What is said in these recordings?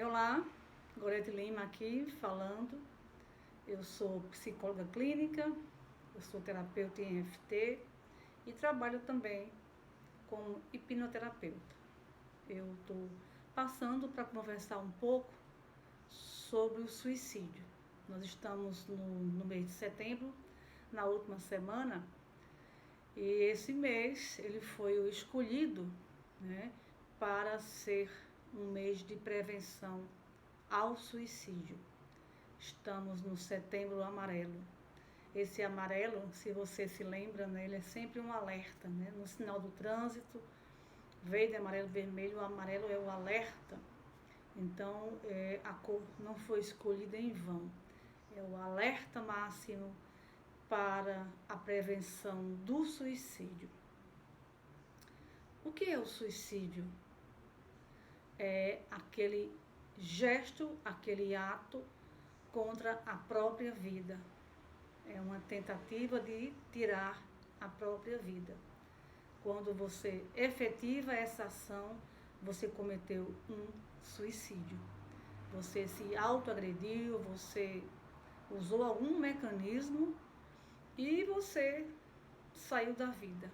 Olá, Gorete Lima aqui falando. Eu sou psicóloga clínica, eu sou terapeuta em EFT e trabalho também como hipnoterapeuta. Eu estou passando para conversar um pouco sobre o suicídio. Nós estamos no mês de setembro, na última semana, e esse mês ele foi o escolhido, né, para ser um mês de prevenção ao suicídio. Estamos no Setembro Amarelo. Esse amarelo, se você se lembra, né, ele é sempre um alerta, né? No sinal do trânsito, verde, amarelo, vermelho, o amarelo é o alerta. Então, a cor não foi escolhida em vão. É o alerta máximo para a prevenção do suicídio. O que é o suicídio? É aquele gesto, aquele ato contra a própria vida. É uma tentativa de tirar a própria vida. Quando você efetiva essa ação, você cometeu um suicídio. Você se autoagrediu, você usou algum mecanismo e você saiu da vida.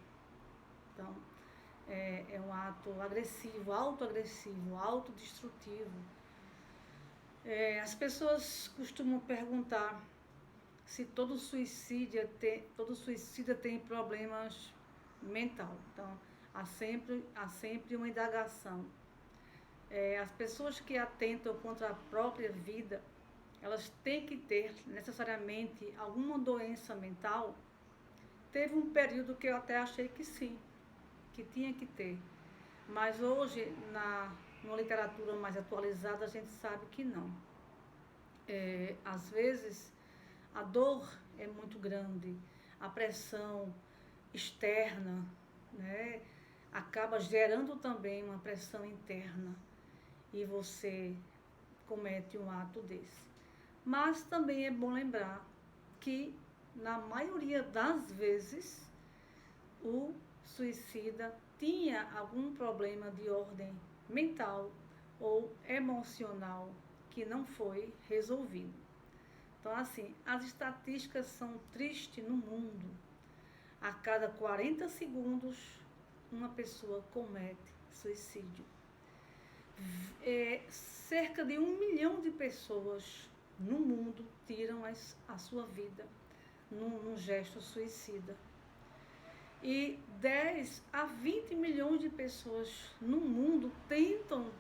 Então, é um ato agressivo, autodestrutivo. As pessoas costumam perguntar se todo suicida tem problemas mental. Então, há sempre uma indagação. As pessoas que atentam contra a própria vida, elas têm que ter necessariamente alguma doença mental. Teve um período que eu até achei que sim, que tinha que ter. Mas hoje, numa literatura mais atualizada, a gente sabe que não. Às vezes, a dor é muito grande, a pressão externa, né, acaba gerando também uma pressão interna e você comete um ato desse. Mas também é bom lembrar que, na maioria das vezes, o suicida tinha algum problema de ordem mental ou emocional que não foi resolvido. Então, assim, as estatísticas são tristes no mundo. A cada 40 segundos, uma pessoa comete suicídio. Cerca de 1 milhão de pessoas no mundo tiram a sua vida num gesto suicida. E 10 a 20 milhões de pessoas no mundo tentam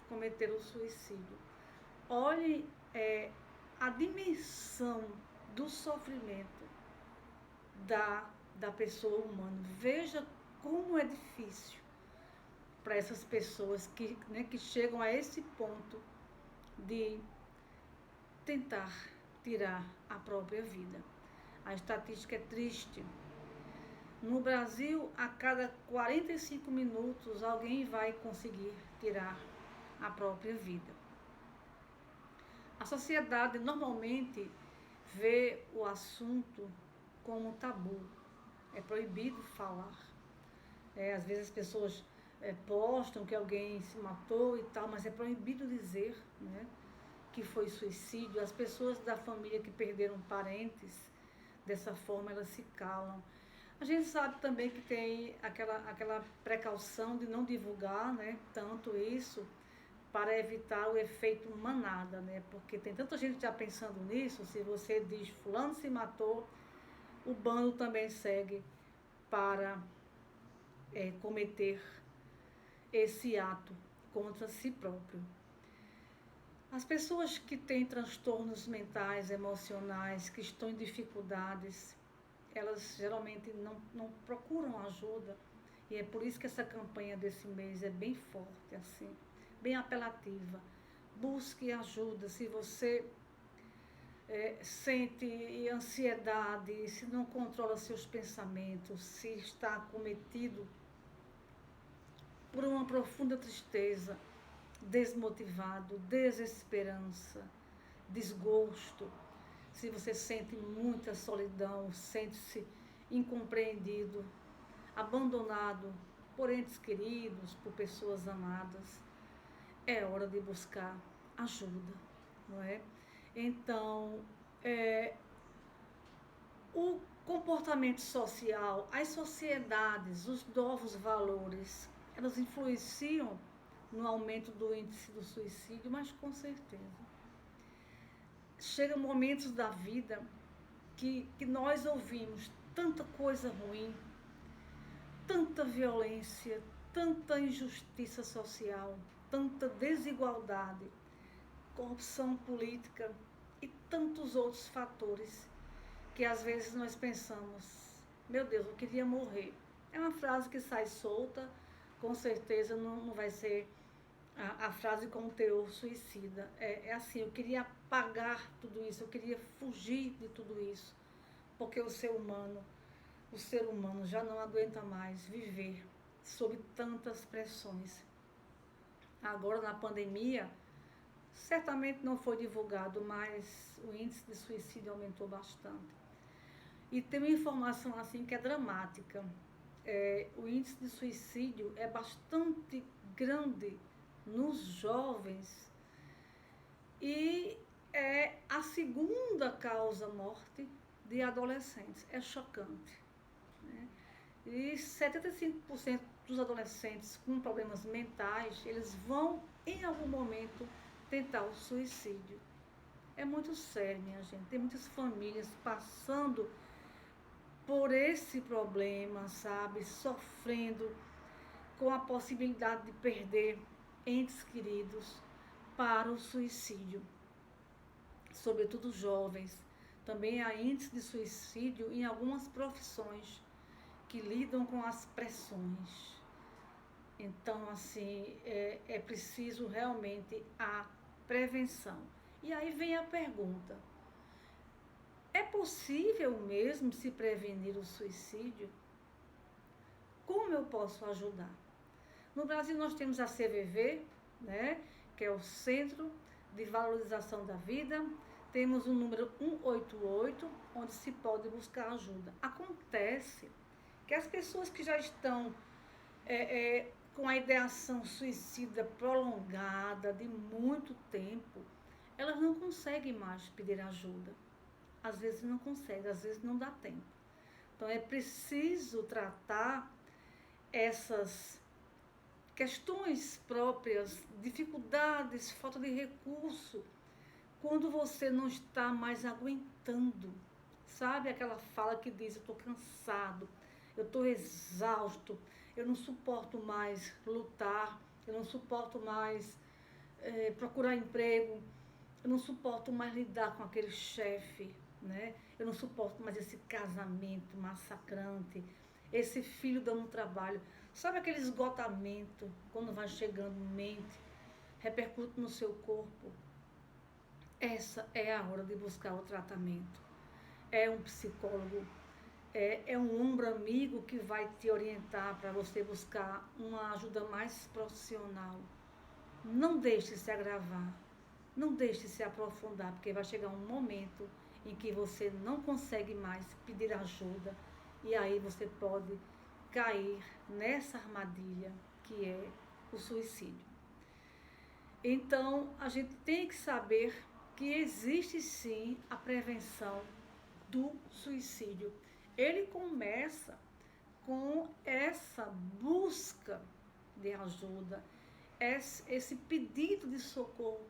cometer o suicídio. Olhe a dimensão do sofrimento da pessoa humana. Veja como é difícil para essas pessoas que chegam a esse ponto de tentar tirar a própria vida. A estatística é triste. No Brasil, a cada 45 minutos, alguém vai conseguir tirar a própria vida. A sociedade normalmente vê o assunto como tabu. É proibido falar. Às vezes as pessoas postam que alguém se matou e tal, mas é proibido dizer, né, que foi suicídio. As pessoas da família que perderam parentes, dessa forma elas se calam. A gente sabe também que tem aquela precaução de não divulgar, né, tanto isso, para evitar o efeito manada, né? Porque tem tanta gente já pensando nisso. Se você diz fulano se matou, o bando também segue para cometer esse ato contra si próprio. As pessoas que têm transtornos mentais, emocionais, que estão em dificuldades, elas geralmente não procuram ajuda. E é por isso que essa campanha desse mês é bem forte, assim, bem apelativa. Busque ajuda. Se você sente ansiedade, se não controla seus pensamentos, se está acometido por uma profunda tristeza, desmotivado, desesperança, desgosto, se você sente muita solidão, sente-se incompreendido, abandonado por entes queridos, por pessoas amadas, é hora de buscar ajuda, não é? Então, o comportamento social, as sociedades, os novos valores, elas influenciam no aumento do índice do suicídio, mas com certeza. Chegam momentos da vida que nós ouvimos tanta coisa ruim, tanta violência, tanta injustiça social, tanta desigualdade, corrupção política e tantos outros fatores que às vezes nós pensamos, meu Deus, eu queria morrer. É uma frase que sai solta, com certeza não vai ser a frase com teor suicida. É assim, eu queria apagar tudo isso, eu queria fugir de tudo isso, porque o ser humano já não aguenta mais viver sob tantas pressões. Agora, na pandemia, certamente não foi divulgado, mas o índice de suicídio aumentou bastante. E tem uma informação assim que é dramática. O índice de suicídio é bastante grande nos jovens e é a segunda causa morte de adolescentes. É chocante, né? E 75% dos adolescentes com problemas mentais, eles vão em algum momento tentar o suicídio. É muito sério, minha gente. Tem muitas famílias passando por esse problema, sabe? Sofrendo com a possibilidade de perder entes queridos para o suicídio. Sobretudo jovens. Também há índice de suicídio em algumas profissões que lidam com as pressões. Então, assim, é preciso realmente a prevenção. E aí vem a pergunta: é possível mesmo se prevenir o suicídio? Como eu posso ajudar? No Brasil nós temos a CVV, né, que é o Centro de Valorização da Vida. Temos o número 188, onde se pode buscar ajuda. Acontece que as pessoas que já estão com a ideação suicida prolongada de muito tempo, elas não conseguem mais pedir ajuda. Às vezes não consegue, às vezes não dá tempo. Então é preciso tratar essas questões próprias, dificuldades, falta de recurso, quando você não está mais aguentando. Sabe aquela fala que diz: eu estou cansado, eu estou exausto, eu não suporto mais lutar, eu não suporto mais procurar emprego, eu não suporto mais lidar com aquele chefe, né? Eu não suporto mais esse casamento massacrante, esse filho dando trabalho. Sabe aquele esgotamento quando vai chegando mente, repercute no seu corpo? Essa é a hora de buscar o tratamento. É um psicólogo, é um ombro amigo que vai te orientar para você buscar uma ajuda mais profissional. Não deixe se agravar, não deixe se aprofundar, porque vai chegar um momento em que você não consegue mais pedir ajuda e aí você pode cair nessa armadilha que é o suicídio. Então, a gente tem que saber que existe sim a prevenção do suicídio. Ele começa com essa busca de ajuda, esse pedido de socorro.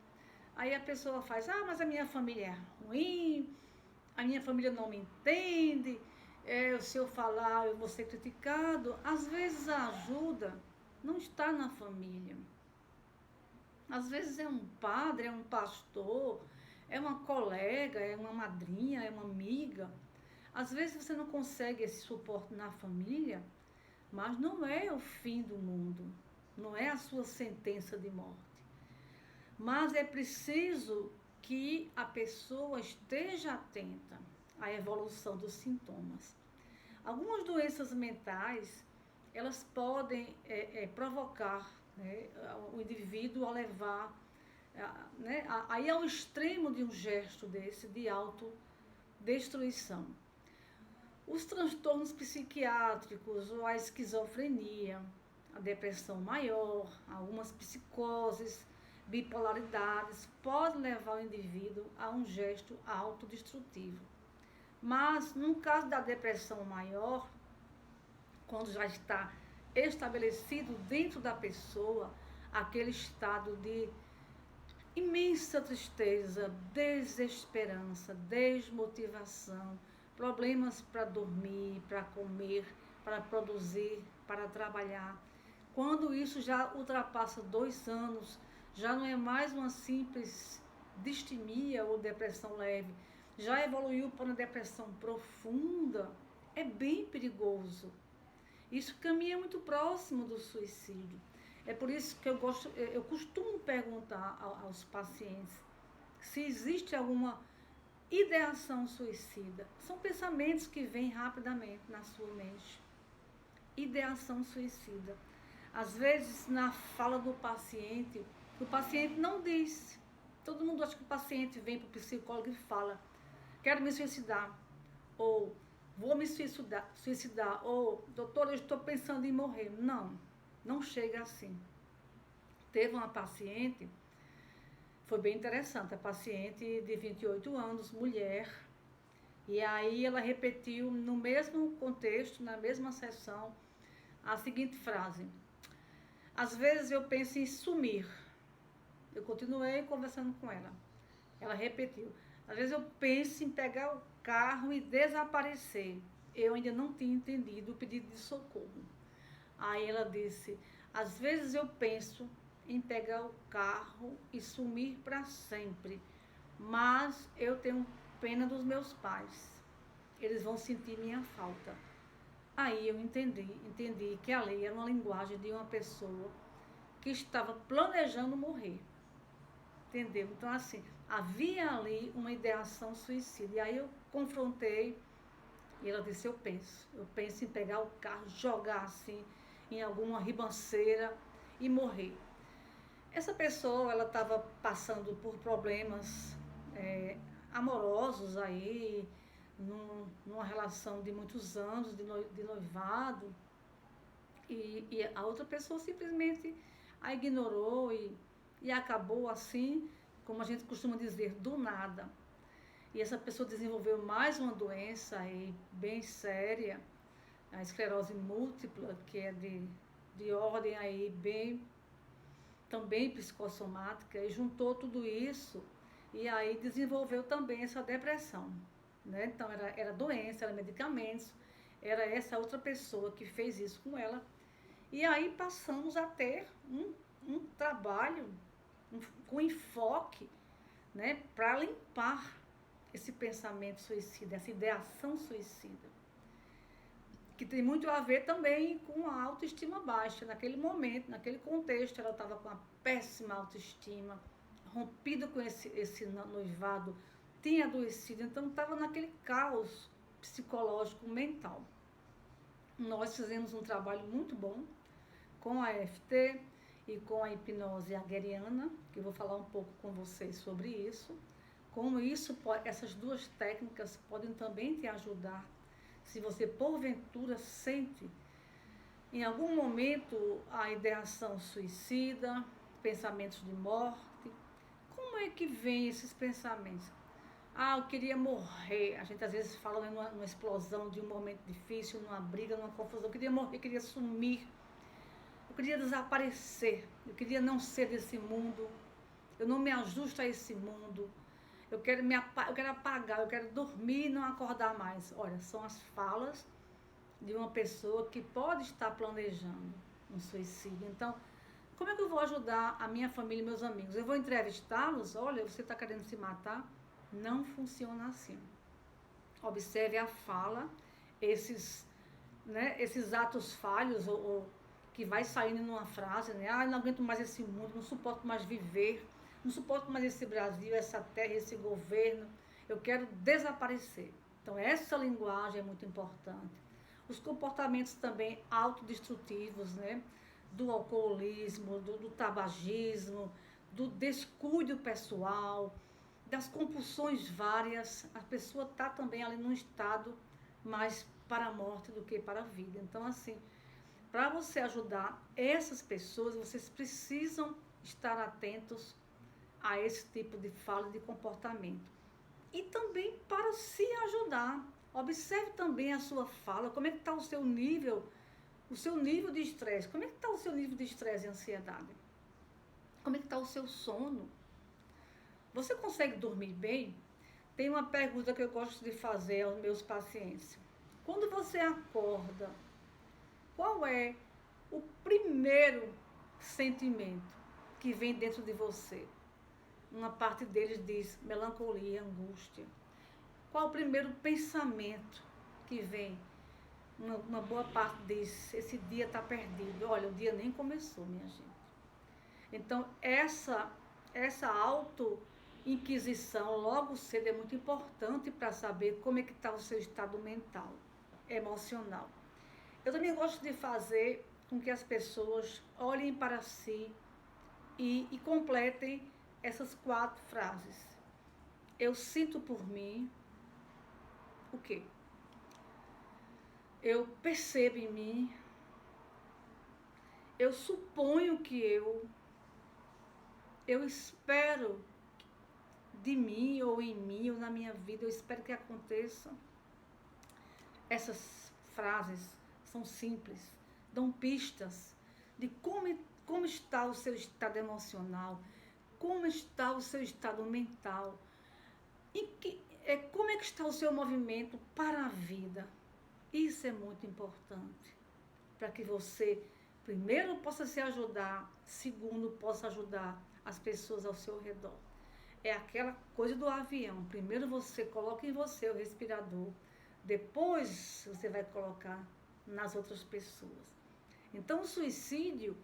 Aí a pessoa faz: ah, mas a minha família é ruim, a minha família não me entende, se eu falar eu vou ser criticado. Às vezes a ajuda não está na família. Às vezes é um padre, é um pastor, é uma colega, é uma madrinha, é uma amiga. Às vezes você não consegue esse suporte na família, mas não é o fim do mundo, não é a sua sentença de morte. Mas é preciso que a pessoa esteja atenta à evolução dos sintomas. Algumas doenças mentais, elas podem provocar, né, o indivíduo a levar, né, aí ao extremo de um gesto desse, de autodestruição. Os transtornos psiquiátricos, ou a esquizofrenia, a depressão maior, algumas psicoses, bipolaridades, podem levar o indivíduo a um gesto autodestrutivo. Mas, no caso da depressão maior, quando já está estabelecido dentro da pessoa aquele estado de imensa tristeza, desesperança, desmotivação, problemas para dormir, para comer, para produzir, para trabalhar. Quando isso já ultrapassa 2 anos, já não é mais uma simples distimia ou depressão leve, já evoluiu para uma depressão profunda, é bem perigoso. Isso caminha muito próximo do suicídio. É por isso que eu costumo perguntar aos pacientes se existe alguma ideação suicida. São pensamentos que vêm rapidamente na sua mente. Ideação suicida. Às vezes, na fala do paciente, o paciente não diz. Todo mundo acha que o paciente vem para o psicólogo e fala: quero me suicidar, ou vou me suicidar, ou doutor, eu estou pensando em morrer. Não, não chega assim. Teve uma paciente, foi bem interessante, a paciente de 28 anos, mulher, e aí ela repetiu no mesmo contexto, na mesma sessão, a seguinte frase: às vezes eu penso em sumir. Eu continuei conversando com ela. Ela repetiu: às vezes eu penso em pegar o carro e desaparecer. Eu ainda não tinha entendido o pedido de socorro. Aí ela disse: às vezes eu penso em pegar o carro e sumir para sempre, mas eu tenho pena dos meus pais. Eles vão sentir minha falta. Aí eu entendi que a lei era uma linguagem de uma pessoa que estava planejando morrer. Entendeu? Então, assim, havia ali uma ideação suicida. E aí eu confrontei e ela disse: eu penso em pegar o carro, jogar assim em alguma ribanceira e morrer. Essa pessoa, ela estava passando por problemas amorosos aí, numa relação de muitos anos de noivado, e a outra pessoa simplesmente a ignorou e acabou assim, como a gente costuma dizer, do nada. E essa pessoa desenvolveu mais uma doença aí bem séria, a esclerose múltipla, que é de ordem aí bem, também psicossomática, e juntou tudo isso e aí desenvolveu também essa depressão, né? Então era doença, era medicamentos, era essa outra pessoa que fez isso com ela. E aí passamos a ter um trabalho com enfoque, né, para limpar esse pensamento suicida, essa ideação suicida, que tem muito a ver também com a autoestima baixa. Naquele momento, naquele contexto, ela estava com uma péssima autoestima, rompida com esse noivado, tinha adoecido, então estava naquele caos psicológico mental. Nós fizemos um trabalho muito bom com a EFT e com a hipnose hegeliana, que eu vou falar um pouco com vocês sobre isso, como essas duas técnicas podem também te ajudar, se você porventura sente em algum momento a ideação suicida, pensamentos de morte. Como é que vem esses pensamentos? Eu queria morrer. A gente às vezes fala numa explosão de um momento difícil, numa briga, numa confusão. Eu queria morrer, eu queria sumir. Eu queria desaparecer, eu queria não ser desse mundo, eu não me ajusto a esse mundo, eu quero apagar, eu quero dormir e não acordar mais. Olha, são as falas de uma pessoa que pode estar planejando um suicídio. Então, como é que eu vou ajudar a minha família e meus amigos? Eu vou entrevistá-los? Olha, você está querendo se matar? Não funciona assim. Observe a fala, esses atos falhos ou que vai saindo numa frase, né? Não aguento mais esse mundo, não suporto mais viver, não suporto mais esse Brasil, essa terra, esse governo, eu quero desaparecer. Então, essa linguagem é muito importante. Os comportamentos também autodestrutivos, né? Do alcoolismo, do tabagismo, do descuido pessoal, das compulsões várias. A pessoa está também ali num estado mais para a morte do que para a vida. Então, assim, para você ajudar essas pessoas, vocês precisam estar atentos a esse tipo de fala e de comportamento. E também para se ajudar. Observe também a sua fala, como é que está o seu nível de estresse. Como é que está o seu nível de estresse e ansiedade? Como é que está o seu sono? Você consegue dormir bem? Tem uma pergunta que eu gosto de fazer aos meus pacientes. Quando você acorda, qual é o primeiro sentimento que vem dentro de você? Uma parte deles diz melancolia, angústia. Qual o primeiro pensamento que vem? Uma boa parte diz, esse dia está perdido. Olha, o dia nem começou, minha gente. Então, essa auto-inquisição logo cedo é muito importante para saber como é que está o seu estado mental, emocional. Eu também gosto de fazer com que as pessoas olhem para si e completem essas 4 frases. Eu sinto por mim o quê? Eu percebo em mim, eu suponho que eu espero de mim ou em mim ou na minha vida, eu espero que aconteça. Essas frases são simples, dão pistas de como está o seu estado emocional, como está o seu estado mental, como é que está o seu movimento para a vida. Isso é muito importante, para que você, primeiro, possa se ajudar, segundo, possa ajudar as pessoas ao seu redor. É aquela coisa do avião. Primeiro você coloca em você o respirador, depois você vai colocar nas outras pessoas. Então, o suicídio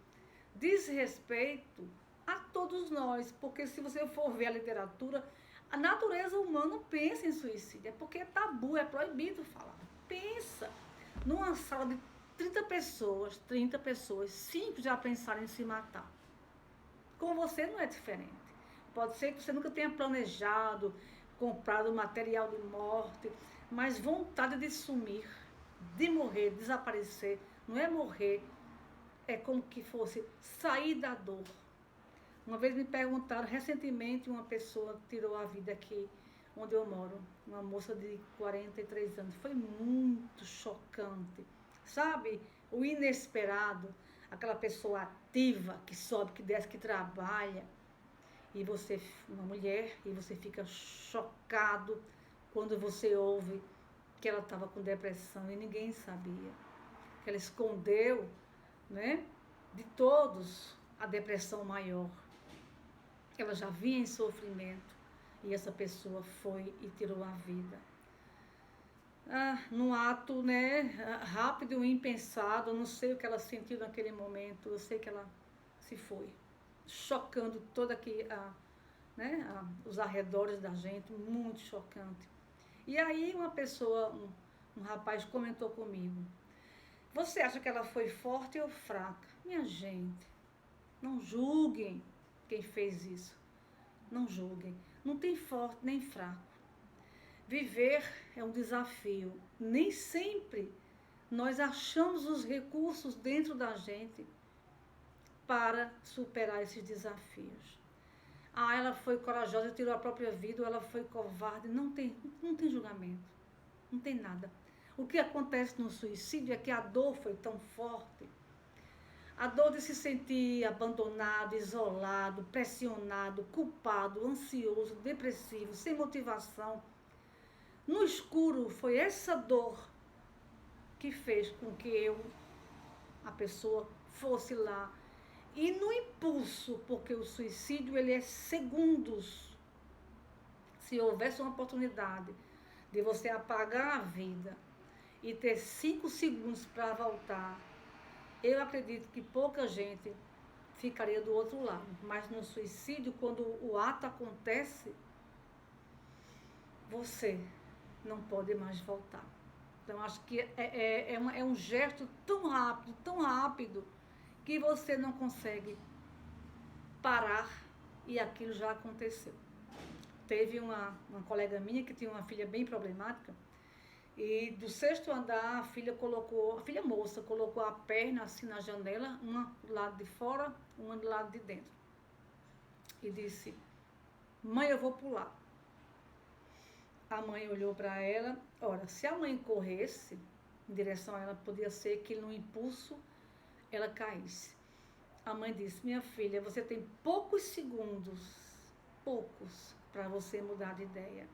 diz respeito a todos nós, porque se você for ver a literatura, a natureza humana pensa em suicídio, é porque é tabu, é proibido falar. Pensa, numa sala de 30 pessoas, 5 já pensaram em se matar. Com você não é diferente. Pode ser que você nunca tenha planejado, comprado material de morte, mas vontade de sumir, de morrer, desaparecer, não é morrer, é como que fosse sair da dor. Uma vez me perguntaram, recentemente uma pessoa tirou a vida aqui onde eu moro, uma moça de 43 anos. Foi muito chocante, sabe? O inesperado, aquela pessoa ativa, que sobe, que desce, que trabalha, e você, uma mulher, e você fica chocado quando você ouve que ela estava com depressão e ninguém sabia, que ela escondeu, né, de todos a depressão maior. Ela já vinha em sofrimento e essa pessoa foi e tirou a vida. Num ato, né, rápido e impensado, eu não sei o que ela sentiu naquele momento, eu sei que ela se foi, chocando toda aqui, os arredores da gente, muito chocante. E aí uma pessoa, um rapaz comentou comigo, você acha que ela foi forte ou fraca? Minha gente, não julguem quem fez isso, não julguem, não tem forte nem fraco. Viver é um desafio, nem sempre nós achamos os recursos dentro da gente para superar esses desafios. Ela foi corajosa e tirou a própria vida, ou ela foi covarde. Não tem julgamento, não tem nada. O que acontece no suicídio é que a dor foi tão forte, a dor de se sentir abandonado, isolado, pressionado, culpado, ansioso, depressivo, sem motivação. No escuro, foi essa dor que fez com que a pessoa, fosse lá. E no impulso, porque o suicídio ele é segundos. Se houvesse uma oportunidade de você apagar a vida e ter 5 segundos para voltar, eu acredito que pouca gente ficaria do outro lado. Mas no suicídio, quando o ato acontece, você não pode mais voltar. Então, acho que é um gesto tão rápido, que você não consegue parar e aquilo já aconteceu. Teve uma colega minha que tinha uma filha bem problemática e do 6º andar a filha moça colocou a perna assim na janela, uma do lado de fora, uma do lado de dentro. e disse: mãe, eu vou pular. A mãe olhou para ela. Ora, se a mãe corresse em direção a ela, podia ser que no impulso ela caísse. A mãe disse: minha filha, você tem poucos segundos, para você mudar de ideia.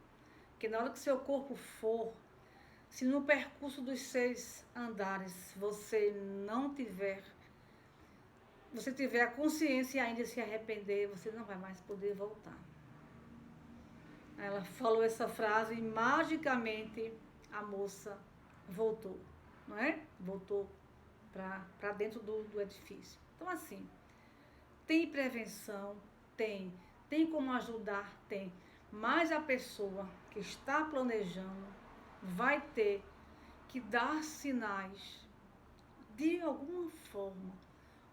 Porque na hora que seu corpo for, se no percurso dos 6 andares você tiver a consciência e ainda se arrepender, você não vai mais poder voltar. Ela falou essa frase e magicamente a moça voltou, não é? Voltou para dentro do edifício. Então, assim, tem prevenção? Tem. Tem como ajudar? Tem. Mas a pessoa que está planejando vai ter que dar sinais de alguma forma,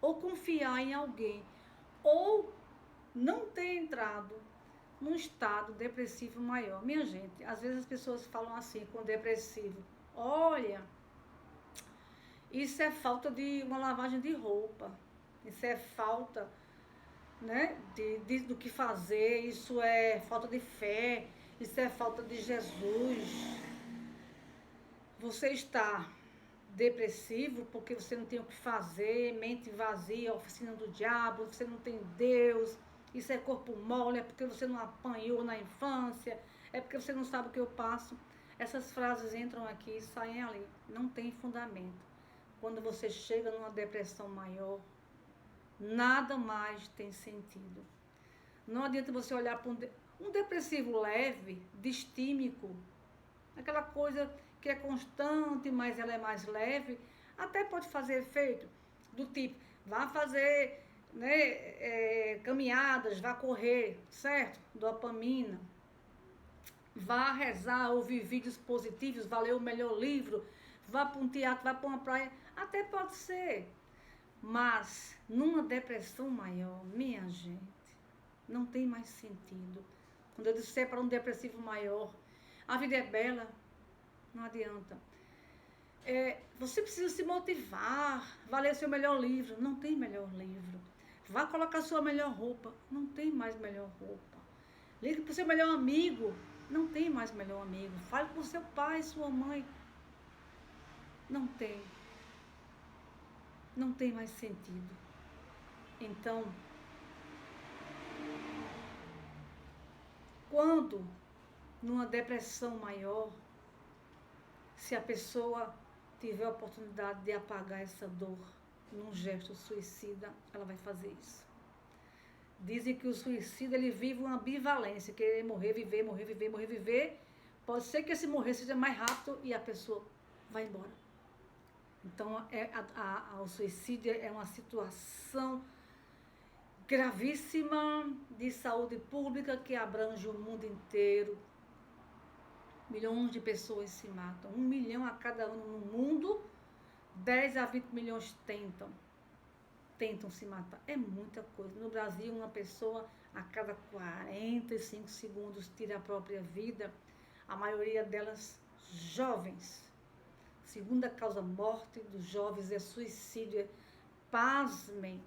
ou confiar em alguém, ou não ter entrado num estado depressivo maior. Minha gente, às vezes as pessoas falam assim com depressivo: olha, isso é falta de uma lavagem de roupa, isso é falta, né, do que fazer, isso é falta de fé, isso é falta de Jesus. Você está depressivo porque você não tem o que fazer, mente vazia, oficina do diabo, você não tem Deus, isso é corpo mole, é porque você não apanhou na infância, é porque você não sabe o que eu passo. Essas frases entram aqui e saem ali, não tem fundamento. Quando você chega numa depressão maior, nada mais tem sentido. Não adianta você olhar para um depressivo leve, distímico, aquela coisa que é constante, mas ela é mais leve, até pode fazer efeito do tipo, vá fazer, né, caminhadas, vá correr, certo? Dopamina. Vá rezar, ouvir vídeos positivos, vá ler o melhor livro, vá para um teatro, vá para uma praia, até pode ser. Mas numa depressão maior, minha gente, não tem mais sentido. Quando eu disser para um depressivo maior, a vida é bela, não adianta. Você precisa se motivar, vá ler seu melhor livro, não tem melhor livro. Vá colocar sua melhor roupa, não tem mais melhor roupa. Ligue para o seu melhor amigo, não tem mais melhor amigo. Fale com seu pai, sua mãe, não tem. Não tem mais sentido. Então, quando numa depressão maior, se a pessoa tiver a oportunidade de apagar essa dor num gesto suicida, ela vai fazer isso. Dizem que o suicida, ele vive uma ambivalência, querer morrer, viver, morrer, viver, morrer, viver. Pode ser que esse morrer seja mais rápido e a pessoa vai embora. Então, o suicídio é uma situação gravíssima de saúde pública que abrange o mundo inteiro. Milhões de pessoas se matam. 1 milhão a cada ano no mundo, 10 a 20 milhões tentam se matar. É muita coisa. No Brasil, uma pessoa a cada 45 segundos tira a própria vida. A maioria delas jovens. Segunda causa morte dos jovens é suicídio. Pasmem.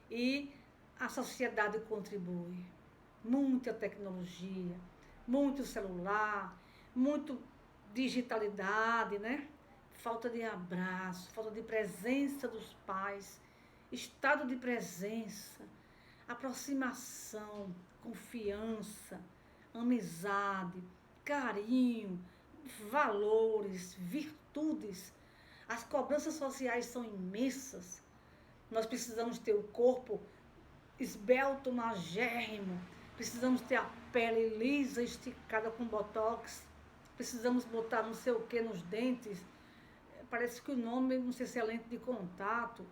E a sociedade contribui. Muita tecnologia, muito celular, muito digitalidade, né? Falta de abraço, falta de presença dos pais, estado de presença, aproximação, confiança, amizade, carinho, valores, virtudes. As cobranças sociais são imensas. Nós precisamos ter o corpo esbelto, magérrimo, precisamos ter a pele lisa, esticada com botox, precisamos botar não sei o que nos dentes. Parece que o nome, não sei se é lente de contato,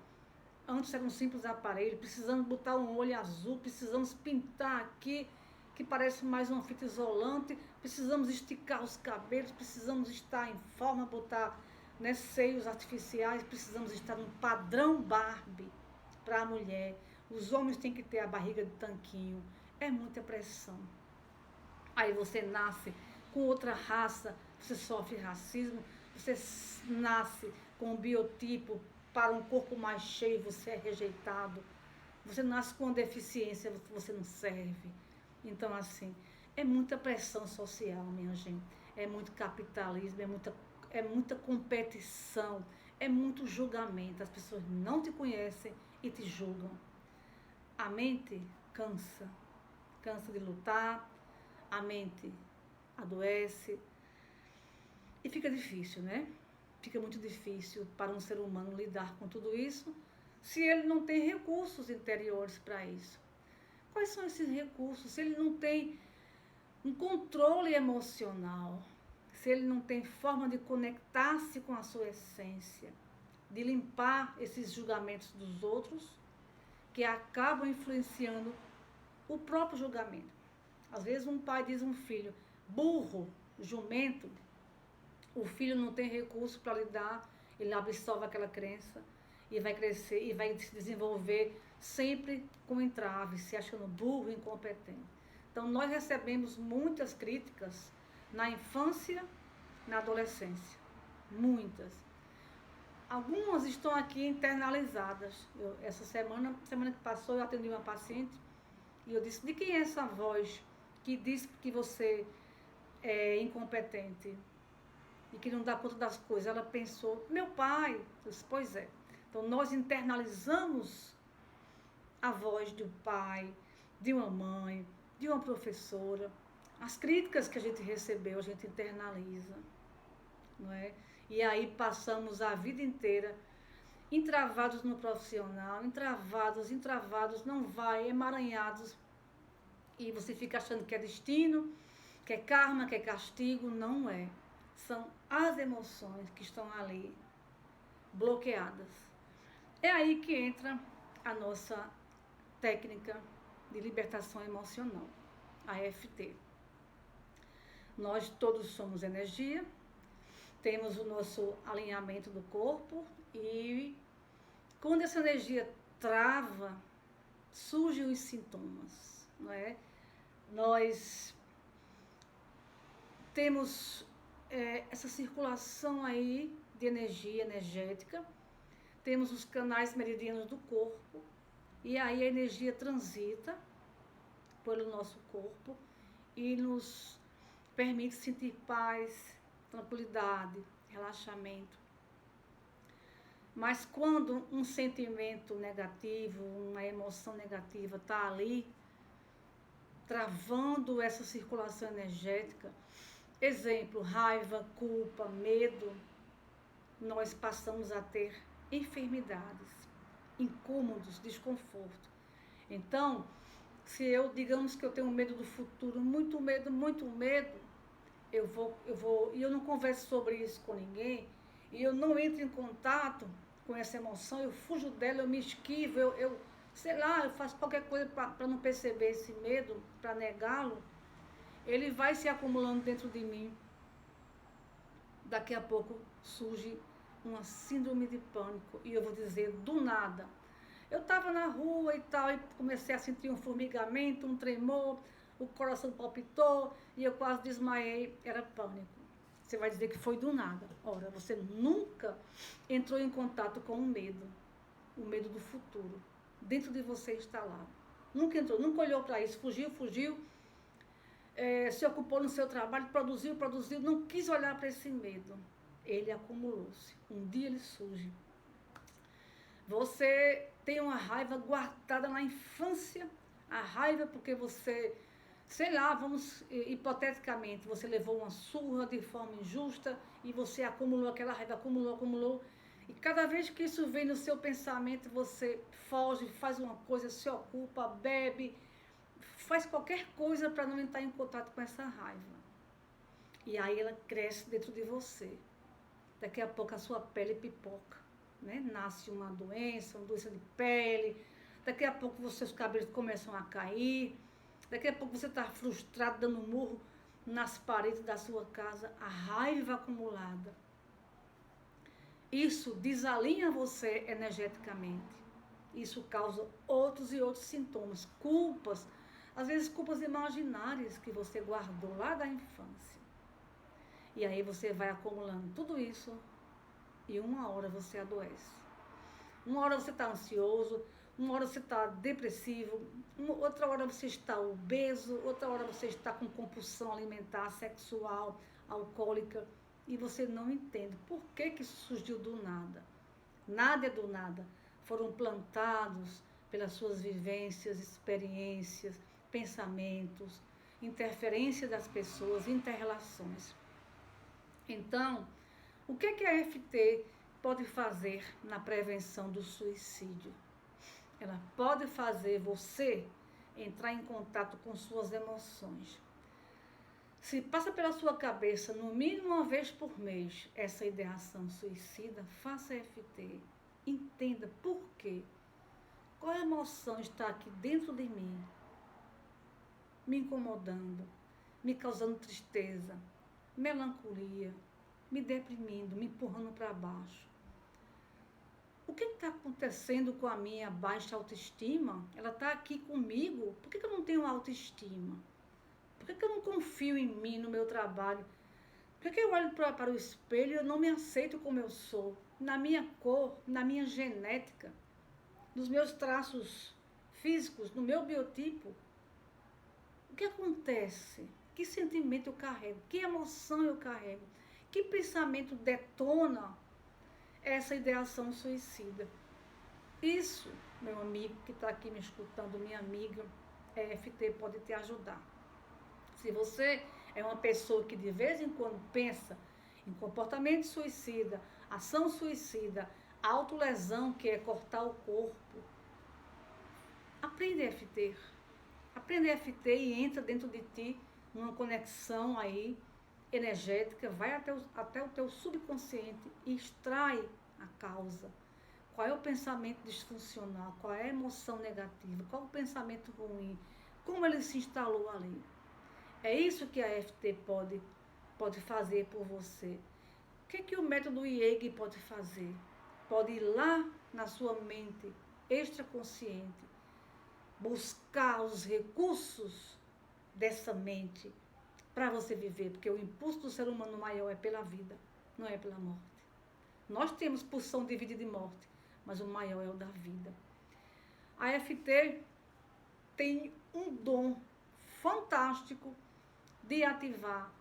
antes era um simples aparelho. Precisamos botar um olho azul, precisamos pintar aqui, que parece mais uma fita isolante, precisamos esticar os cabelos, precisamos estar em forma, botar, né, seios artificiais, precisamos estar num padrão Barbie para a mulher. Os homens têm que ter a barriga de tanquinho. É muita pressão. Aí você nasce com outra raça, você sofre racismo, você nasce com um biotipo para um corpo mais cheio, você é rejeitado. Você nasce com uma deficiência, você não serve. Então, assim, é muita pressão social, minha gente. É muito capitalismo, é muita competição, é muito julgamento. As pessoas não te conhecem e te julgam. A mente cansa. Cansa de lutar, a mente adoece. E fica difícil, né? Fica muito difícil para um ser humano lidar com tudo isso se ele não tem recursos interiores para isso. Quais são esses recursos? Se ele não tem um controle emocional, se ele não tem forma de conectar-se com a sua essência, de limpar esses julgamentos dos outros, que acabam influenciando o próprio julgamento. Às vezes um pai diz a um filho, burro, jumento, o filho não tem recurso para lidar, ele absorve aquela crença e vai crescer e vai se desenvolver sempre com entrave, se achando burro, incompetente. Então nós recebemos muitas críticas na infância, na adolescência, muitas. Algumas estão aqui internalizadas. Essa semana que passou, eu atendi uma paciente e eu disse, de quem é essa voz que diz que você é incompetente e que não dá conta das coisas? Ela pensou, meu pai. Eu disse, pois é. Então nós internalizamos a voz de um pai, de uma mãe, de uma professora. As críticas que a gente recebeu, a gente internaliza, não é? E aí passamos a vida inteira entravados no profissional, entravados, não vai, emaranhados. E você fica achando que é destino, que é karma, que é castigo. Não é. São as emoções que estão ali bloqueadas. É aí que entra a nossa técnica de libertação emocional, a EFT. Nós todos somos energia, temos o nosso alinhamento do corpo e quando essa energia trava, surgem os sintomas, não é? Nós temos essa circulação aí de energia energética, temos os canais meridianos do corpo e aí a energia transita pelo nosso corpo e nos permite sentir paz, tranquilidade, relaxamento. Mas quando um sentimento negativo, uma emoção negativa está ali, travando essa circulação energética, exemplo, raiva, culpa, medo, nós passamos a ter enfermidades, incômodos, desconforto. Então, se eu, digamos que eu tenho medo do futuro, muito medo, e eu não converso sobre isso com ninguém, e eu não entro em contato com essa emoção, eu fujo dela, eu me esquivo, sei lá, eu faço qualquer coisa para não perceber esse medo, para negá-lo, ele vai se acumulando dentro de mim. Daqui a pouco surge uma síndrome de pânico, e eu vou dizer, do nada. Eu estava na rua e tal, e comecei a sentir um formigamento, um tremor, o coração palpitou e eu quase desmaiei, era pânico. Você vai dizer que foi do nada. Ora, você nunca entrou em contato com o medo do futuro. Dentro de você está lá. Nunca entrou, nunca olhou para isso, fugiu, se ocupou no seu trabalho, produziu, não quis olhar para esse medo. Ele acumulou-se. Um dia ele surge. Você tem uma raiva guardada na infância, a raiva porque você, sei lá, vamos, hipoteticamente, você levou uma surra de forma injusta e você acumulou aquela raiva, acumulou. E cada vez que isso vem no seu pensamento, você foge, faz uma coisa, se ocupa, bebe, faz qualquer coisa para não entrar em contato com essa raiva. E aí ela cresce dentro de você. Daqui a pouco a sua pele pipoca, né? Nasce uma doença de pele. Daqui a pouco seus cabelos começam a cair. Daqui a pouco você está frustrado, dando murro nas paredes da sua casa. A raiva acumulada. Isso desalinha você energeticamente. Isso causa outros e outros sintomas. Culpas, às vezes culpas imaginárias que você guardou lá da infância. E aí você vai acumulando tudo isso e uma hora você adoece. Uma hora você está ansioso, uma hora você está depressivo, outra hora você está obeso, outra hora você está com compulsão alimentar, sexual, alcoólica, e você não entende por que que isso surgiu do nada. Nada é do nada. Foram plantados pelas suas vivências, experiências, pensamentos, interferência das pessoas, interrelações. Então, o que que a EFT pode fazer na prevenção do suicídio? Ela pode fazer você entrar em contato com suas emoções. Se passa pela sua cabeça, no mínimo uma vez por mês, essa ideação suicida, faça EFT. Entenda por quê. Qual emoção está aqui dentro de mim, me incomodando, me causando tristeza, melancolia, me deprimindo, me empurrando para baixo. O que está acontecendo com a minha baixa autoestima? Ela está aqui comigo. Por que eu não tenho autoestima? Por que eu não confio em mim, no meu trabalho? Por que eu olho para o espelho e eu não me aceito como eu sou? Na minha cor, na minha genética, nos meus traços físicos, no meu biotipo. O que acontece? Que sentimento eu carrego? Que emoção eu carrego? Que pensamento detona essa ideação suicida? Isso, meu amigo que está aqui me escutando, minha amiga, EFT pode te ajudar. Se você é uma pessoa que de vez em quando pensa em comportamento suicida, ação suicida, autolesão, que é cortar o corpo, aprende EFT. Aprende EFT e entra dentro de ti numa conexão aí energética, vai até o teu subconsciente e extrai a causa. Qual é o pensamento disfuncional, qual é a emoção negativa, qual é o pensamento ruim, como ele se instalou ali. É isso que a EFT pode fazer por você. O que o método IEG pode fazer? Pode ir lá na sua mente extraconsciente, buscar os recursos dessa mente para você viver, porque o impulso do ser humano maior é pela vida, não é pela morte. Nós temos pulsão de vida e de morte, mas o maior é o da vida. A EFT tem um dom fantástico de ativar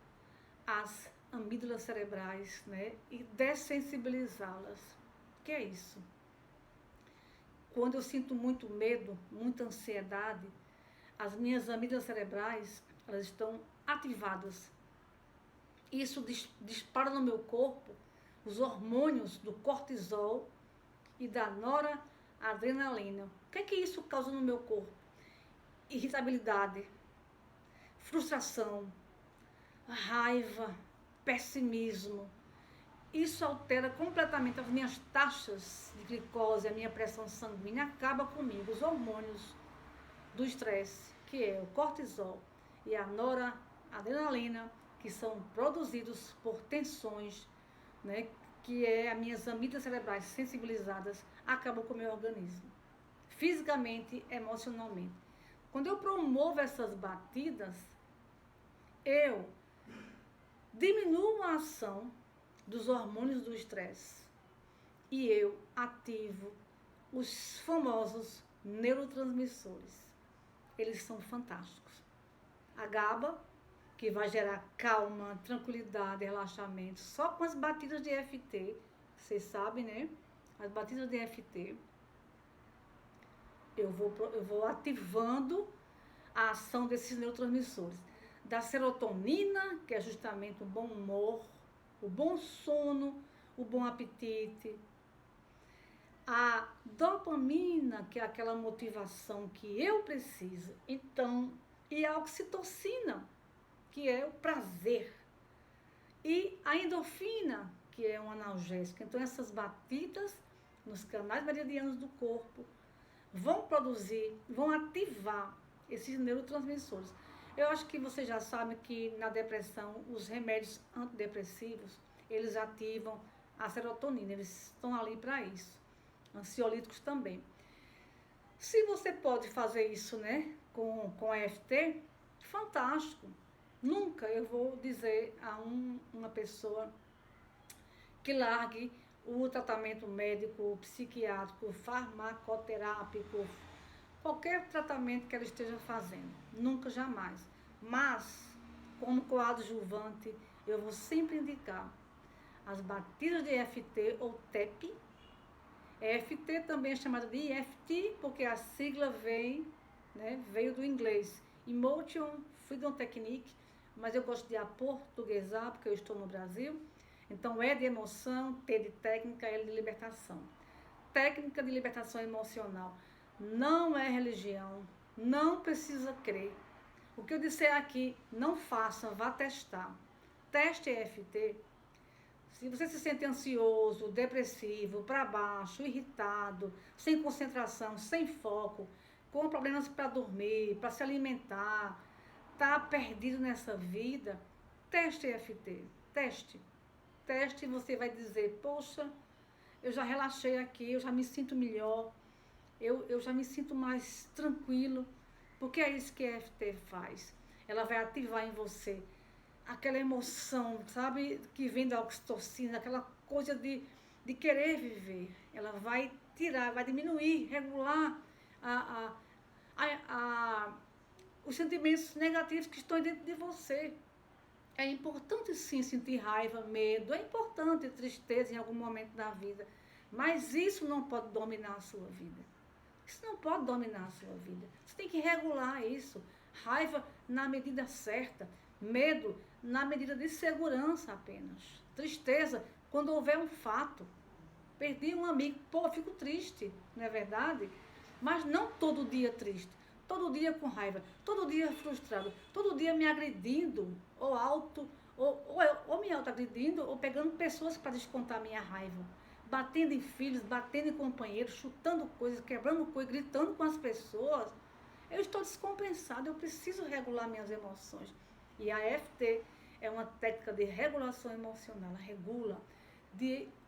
as amígdalas cerebrais, né, e dessensibilizá-las. O que é isso? Quando eu sinto muito medo, muita ansiedade, as minhas amígdalas cerebrais, elas estão ativadas. Isso dispara no meu corpo os hormônios do cortisol e da noradrenalina. O que é que isso causa no meu corpo? Irritabilidade, frustração, raiva, pessimismo. Isso altera completamente as minhas taxas de glicose, a minha pressão sanguínea, acaba comigo. Os hormônios do estresse, que é o cortisol e a noradrenalina, que são produzidos por tensões, né, que é as minhas amígdalas cerebrais sensibilizadas, acabam com o meu organismo, fisicamente, emocionalmente. Quando eu promovo essas batidas, eu diminuo a ação dos hormônios do estresse e eu ativo os famosos neurotransmissores. Eles são fantásticos. A GABA, que vai gerar calma, tranquilidade, relaxamento, só com as batidas de EFT, vocês sabem, né? As batidas de EFT, eu vou ativando a ação desses neurotransmissores. Da serotonina, que é justamente o bom humor, o bom sono, o bom apetite. A dopamina, que é aquela motivação que eu preciso. Então, e a oxitocina, que é o prazer. E a endorfina, que é um analgésico. Então, essas batidas nos canais meridianos do corpo vão produzir, vão ativar esses neurotransmissores. Eu acho que você já sabe que na depressão, os remédios antidepressivos, eles ativam a serotonina, eles estão ali para isso. Ansiolíticos também. Se você pode fazer isso, né, com a EFT, fantástico. Nunca eu vou dizer a uma pessoa que largue o tratamento médico, psiquiátrico, farmacoterápico, qualquer tratamento que ela esteja fazendo, nunca, jamais. Mas, como coadjuvante, eu vou sempre indicar as batidas de EFT ou TEP. EFT também é chamada de EFT, porque a sigla veio do inglês, Emotion Freedom Technique, mas eu gosto de aportuguesar, porque eu estou no Brasil. Então, E de emoção, T de técnica, L de libertação. Técnica de libertação emocional não é religião, não precisa crer. O que eu disser aqui, não faça, vá testar. Teste EFT. Se você se sente ansioso, depressivo, para baixo, irritado, sem concentração, sem foco, com problemas para dormir, para se alimentar, está perdido nessa vida, teste EFT, teste. Teste e você vai dizer, poxa, eu já relaxei aqui, eu já me sinto melhor, eu já me sinto mais tranquilo, porque é isso que a EFT faz. Ela vai ativar em você aquela emoção, sabe, que vem da oxitocina, aquela coisa de querer viver. Ela vai tirar, vai diminuir, regular os sentimentos negativos que estão dentro de você. É importante sim sentir raiva, medo, é importante tristeza em algum momento da vida, mas isso não pode dominar a sua vida. Isso não pode dominar a sua vida. Você tem que regular isso. Raiva na medida certa, medo na medida de segurança apenas. Tristeza quando houver um fato. Perdi um amigo, pô, fico triste, não é verdade? Mas não todo dia triste, todo dia com raiva, todo dia frustrado, todo dia me agredindo, ou me auto-agredindo, ou pegando pessoas para descontar minha raiva. Batendo em filhos, batendo em companheiros, chutando coisas, quebrando coisas, gritando com as pessoas. Eu estou descompensada, eu preciso regular minhas emoções. E a EFT é uma técnica de regulação emocional, ela regula,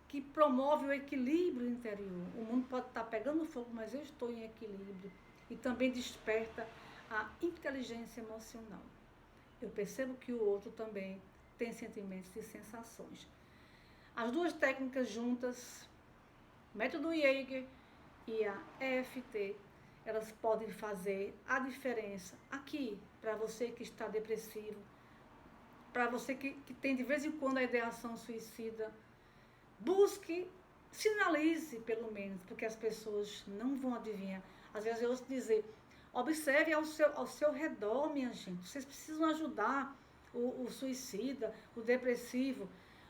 que promove o equilíbrio interior. O mundo pode estar pegando fogo, mas eu estou em equilíbrio. E também desperta a inteligência emocional. Eu percebo que o outro também tem sentimentos e sensações. As duas técnicas juntas, método Jaeger e a EFT, elas podem fazer a diferença aqui, para você que está depressivo, para você que tem de vez em quando a ideação suicida. Busque, sinalize pelo menos, porque as pessoas não vão adivinhar. Às vezes eu ouço dizer, observe ao seu redor, minha gente. Vocês precisam ajudar o suicida, o depressivo.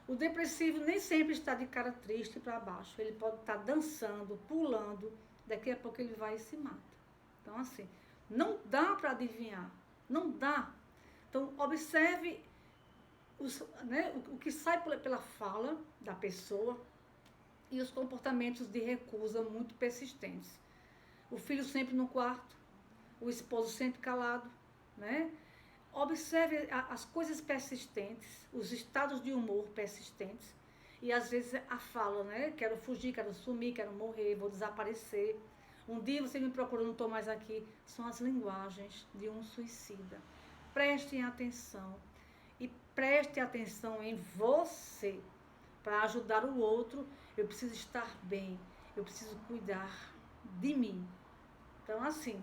O depressivo nem sempre está de cara triste para baixo. Ele pode estar dançando, pulando. Daqui a pouco ele vai e se mata. Então, assim, não dá para adivinhar. Não dá. Então, observe o que sai pela fala da pessoa e os comportamentos de recusa muito persistentes. O filho sempre no quarto, o esposo sempre calado, né? Observe as coisas persistentes, os estados de humor persistentes e às vezes a fala, né? Quero fugir, quero sumir, quero morrer, vou desaparecer. Um dia você me procura, não estou mais aqui. São as linguagens de um suicida. Prestem atenção e preste atenção em você. Para ajudar o outro, eu preciso estar bem, eu preciso cuidar de mim. Então, assim,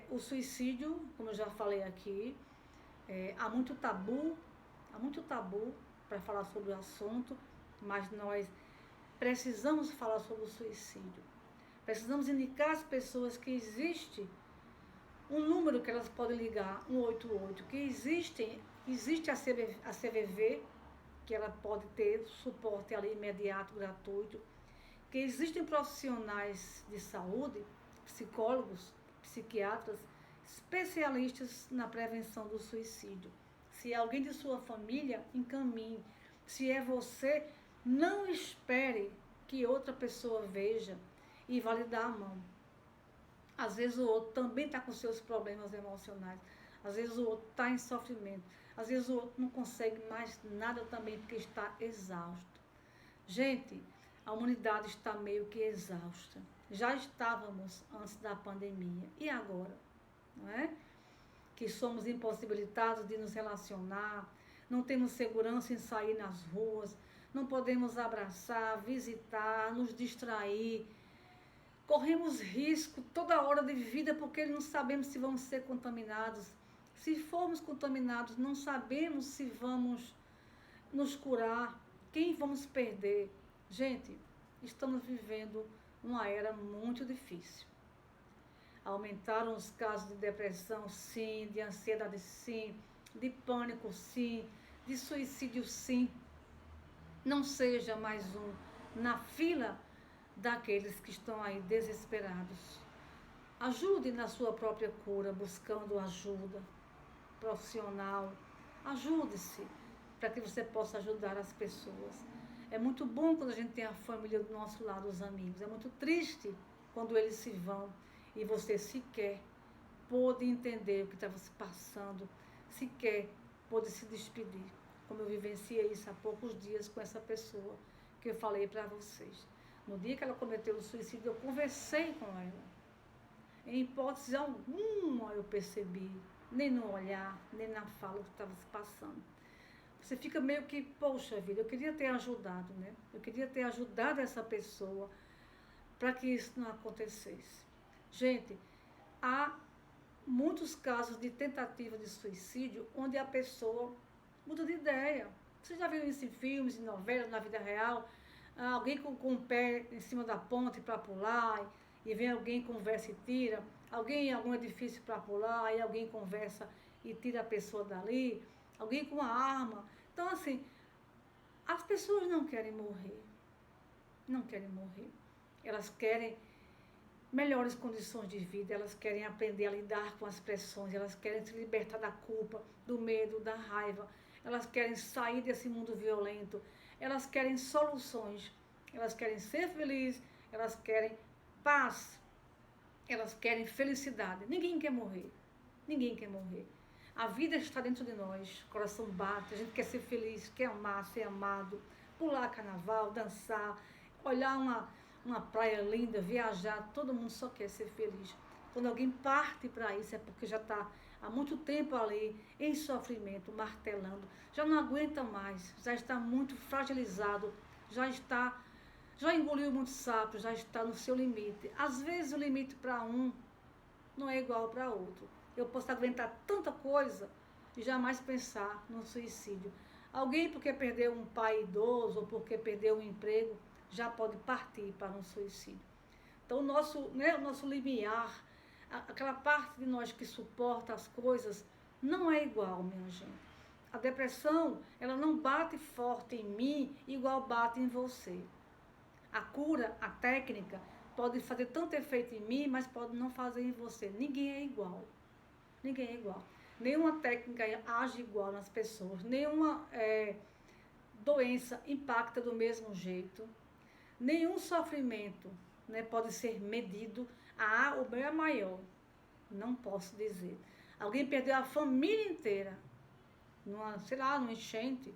o suicídio, como eu já falei aqui, há muito tabu para falar sobre o assunto, mas nós precisamos falar sobre o suicídio. Precisamos indicar às pessoas que existe um número que elas podem ligar, 188, que existe a CVV, que ela pode ter suporte ali imediato, gratuito, que existem profissionais de saúde, psicólogos, psiquiatras, especialistas na prevenção do suicídio. Se é alguém de sua família, encaminhe. Se é você, não espere que outra pessoa veja e vá lhe dar a mão. Às vezes o outro também está com seus problemas emocionais. Às vezes o outro está em sofrimento. Às vezes o outro não consegue mais nada também porque está exausto. Gente, a humanidade está meio que exausta. Já estávamos antes da pandemia. E agora? Não é? Que somos impossibilitados de nos relacionar, não temos segurança em sair nas ruas, não podemos abraçar, visitar, nos distrair. Corremos risco toda hora de vida porque não sabemos se vamos ser contaminados. Se formos contaminados, não sabemos se vamos nos curar, quem vamos perder. Gente, estamos vivendo uma era muito difícil. Aumentaram os casos de depressão, sim, de ansiedade, sim, de pânico, sim, de suicídio, sim. Não seja mais um na fila daqueles que estão aí desesperados. Ajude na sua própria cura, buscando ajuda profissional. Ajude-se para que você possa ajudar as pessoas. É muito bom quando a gente tem a família do nosso lado, os amigos. É muito triste quando eles se vão e você sequer pôde entender o que estava se passando, sequer pôde se despedir. Como eu vivenciei isso há poucos dias com essa pessoa que eu falei para vocês. No dia que ela cometeu o suicídio, eu conversei com ela. Em hipótese alguma eu percebi, nem no olhar, nem na fala, o que estava se passando. Você fica meio que, poxa vida, eu queria ter ajudado, né? Eu queria ter ajudado essa pessoa para que isso não acontecesse. Gente, há muitos casos de tentativa de suicídio onde a pessoa muda de ideia. Você já viu isso em filmes, em novelas, na vida real? Alguém com o pé em cima da ponte para pular, e vem alguém, conversa e tira. Alguém em algum edifício para pular, e alguém conversa e tira a pessoa dali. Alguém com uma arma. Então, assim, as pessoas não querem morrer. Não querem morrer. Elas querem melhores condições de vida, elas querem aprender a lidar com as pressões, elas querem se libertar da culpa, do medo, da raiva, elas querem sair desse mundo violento, elas querem soluções, elas querem ser felizes, elas querem paz, elas querem felicidade. Ninguém quer morrer, ninguém quer morrer. A vida está dentro de nós, o coração bate, a gente quer ser feliz, quer amar, ser amado, pular carnaval, dançar, olhar uma praia linda, viajar, todo mundo só quer ser feliz. Quando alguém parte para isso é porque já está há muito tempo ali, em sofrimento, martelando, já não aguenta mais, já está muito fragilizado, já engoliu muito sapo, já está no seu limite. Às vezes o limite para um não é igual para outro. Eu posso aguentar tanta coisa e jamais pensar no suicídio. Alguém porque perdeu um pai idoso ou porque perdeu um emprego, já pode partir para um suicídio. Então, o nosso limiar, aquela parte de nós que suporta as coisas, não é igual, minha gente. A depressão, ela não bate forte em mim igual bate em você. A cura, a técnica, pode fazer tanto efeito em mim, mas pode não fazer em você. Ninguém é igual. Ninguém é igual. Nenhuma técnica age igual nas pessoas. Nenhuma doença impacta do mesmo jeito. Nenhum sofrimento, né, pode ser medido. O meu é maior. Não posso dizer. Alguém perdeu a família inteira, numa enchente,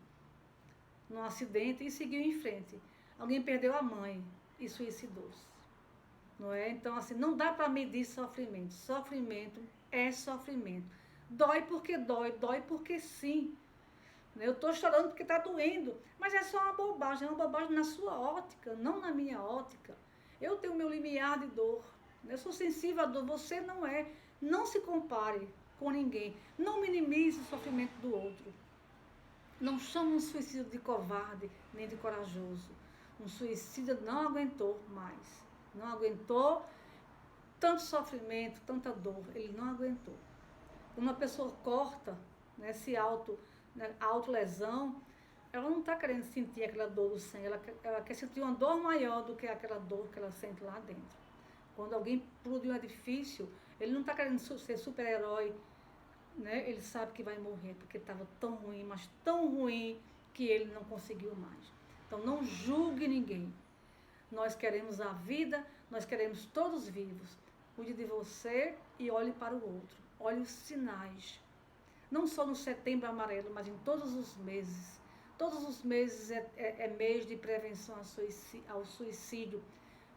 num acidente e seguiu em frente. Alguém perdeu a mãe e suicidou-se. Não é? Então, assim, não dá para medir sofrimento. Sofrimento é sofrimento. Dói porque sim. Eu estou chorando porque está doendo, mas é só uma bobagem na sua ótica, não na minha ótica. Eu tenho o meu limiar de dor, eu sou sensível à dor, você não é. Não se compare com ninguém, não minimize o sofrimento do outro. Não chame um suicídio de covarde, nem de corajoso. Um suicídio não aguentou mais, não aguentou tanto sofrimento, tanta dor, ele não aguentou. Uma pessoa corta, né, a autolesão, ela não está querendo sentir aquela dor do sangue, ela quer sentir uma dor maior do que aquela dor que ela sente lá dentro. Quando alguém pula de um edifício, ele não está querendo ser super-herói, né? Ele sabe que vai morrer, porque estava tão ruim, mas tão ruim, que ele não conseguiu mais. Então não julgue ninguém. Nós queremos a vida, nós queremos todos vivos. Cuide de você e olhe para o outro. Olhe os sinais. Não só no Setembro Amarelo, mas em todos os meses. Todos os meses é mês de prevenção ao suicídio.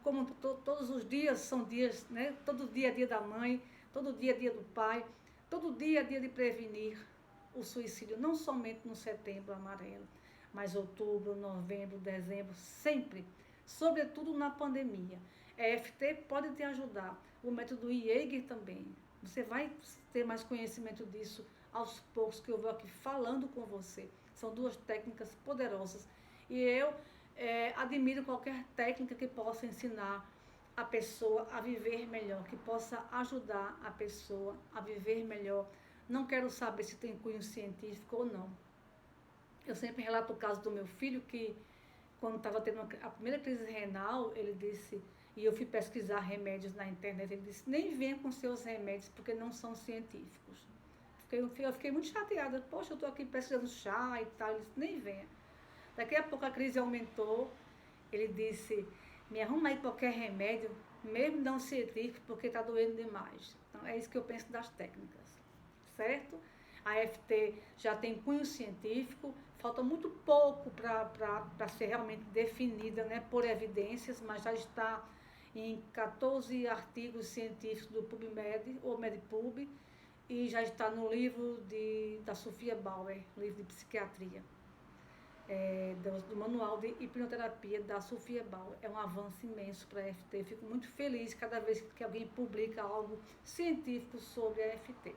Como todos os dias são dias, né? Todo dia é dia da mãe, todo dia é dia do pai, todo dia é dia de prevenir o suicídio, não somente no Setembro Amarelo. mas outubro, novembro, dezembro, sempre, sobretudo na pandemia. A EFT pode te ajudar, o método Jaeger também. Você vai ter mais conhecimento disso aos poucos que eu vou aqui falando com você. São duas técnicas poderosas e eu admiro qualquer técnica que possa ensinar a pessoa a viver melhor, que possa ajudar a pessoa a viver melhor. Não quero saber se tem cunho científico ou não. Eu sempre relato o caso do meu filho que, quando estava tendo a primeira crise renal, ele disse, e eu fui pesquisar remédios na internet, ele disse, nem venha com seus remédios porque não são científicos. Eu fiquei muito chateada, poxa, eu estou aqui pesquisando chá e tal, ele disse, nem venha. Daqui a pouco a crise aumentou, ele disse, me arruma aí qualquer remédio, mesmo não científico, porque está doendo demais. Então é isso que eu penso das técnicas, certo? A EFT já tem cunho científico, falta muito pouco para ser realmente definida, né, por evidências, mas já está em 14 artigos científicos do PubMed ou MedPub e já está no livro da Sophia Bauer, livro de psiquiatria. Do manual de hipnoterapia da Sophia Bauer. É um avanço imenso para a EFT. Eu fico muito feliz cada vez que alguém publica algo científico sobre a EFT.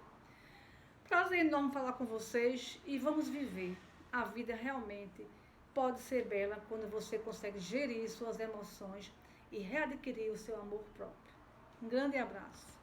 Prazer enorme falar com vocês e vamos viver. A vida realmente pode ser bela quando você consegue gerir suas emoções e readquirir o seu amor próprio. Um grande abraço.